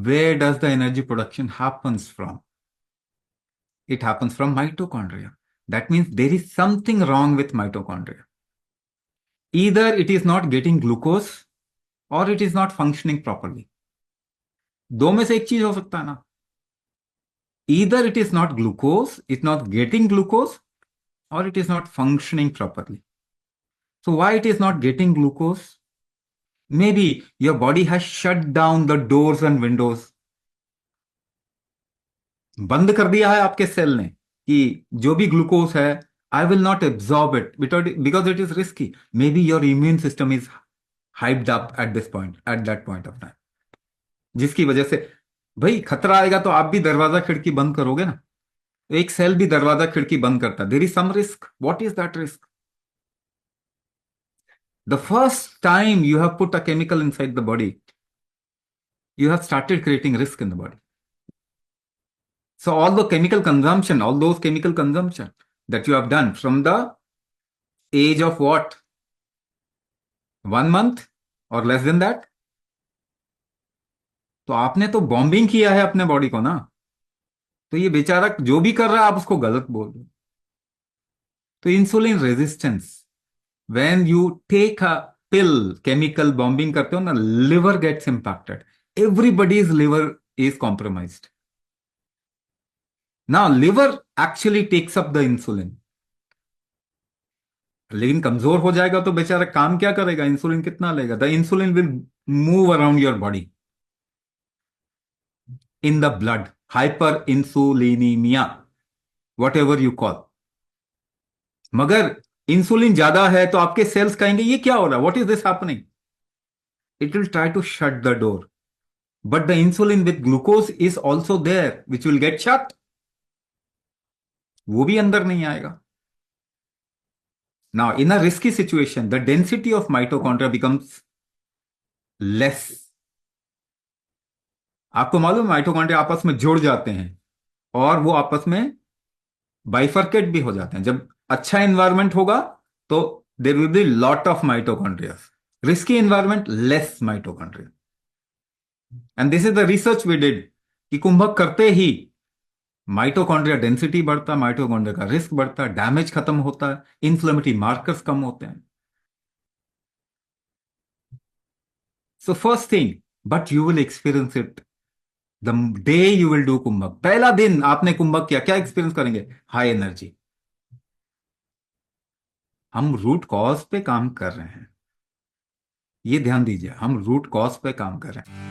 Where does the energy production happens from? It happens from mitochondria. That means there is something wrong with mitochondria. Either it is not getting glucose or it is not functioning properly. दो में से एक चीज हो सकता है ना. Either it is not glucose, it's not getting glucose, or it is not functioning properly. So why it is not getting glucose? Maybe your body has shut down the doors and windows. बंद कर दिया है आपके cell ने कि जो भी glucose है, I will not absorb it because it is risky. May be your immune system is hyped up at this point, at that point of time, जिसकी वजह से भाई खतरा आएगा तो आप भी दरवाजा खिड़की बंद करोगे ना. एक सेल भी दरवाजा खिड़की बंद करता है. There is some risk. What is that risk? The first time you have put a chemical inside the body, you have started creating risk in the body. So all the chemical consumption, all those chemical consumption that you have done from the age of what? 1 month or less than that? तो आपने तो bombing किया है अपने body को ना. तो ये बेचारा जो भी कर रहा है आप उसको गलत बोल रहे हो. तो insulin resistance, when you take a pill, chemical bombing करते हो ना, liver gets impacted. Everybody's liver is compromised. Now, liver actually takes up the insulin. लेकिन कमजोर हो जाएगा तो बेचारा काम क्या करेगा? इंसुलिन कितना लेगा? The insulin will move around your body in the blood. Hyperinsulinemia, whatever you call. मगर इंसुलिन ज्यादा है तो आपके सेल्स कहेंगे ये क्या हो रहा है? What is this happening? It will try to shut the door. But the insulin with glucose is also there which will get shut. वो भी अंदर नहीं आएगा. Now, in a risky situation, the density of mitochondria becomes less. आपको मालूम, mitochondria आपस में जुड़ जाते हैं और वो आपस में बाइफर्केट भी हो जाते हैं. जब अच्छा एनवायरमेंट होगा तो there will be lot of mitochondria. Risky environment, less mitochondria. And this is the research we did कि कुंभक करते ही माइटोकॉन्ड्रिया डेंसिटी बढ़ता, माइटोकॉन्ड्रिया का रिस्क बढ़ता, डैमेज खत्म होता है, इन्फ्लेमेटरी मार्कर्स कम होते हैं. So first thing, but you will experience it the day you will do kumbhak. पहला दिन आपने कुंभक किया, क्या एक्सपीरियंस करेंगे? High energy. हम रूट कॉज पे काम कर रहे हैं, ये ध्यान दीजिए, हम रूट कॉज पे काम कर रहे हैं.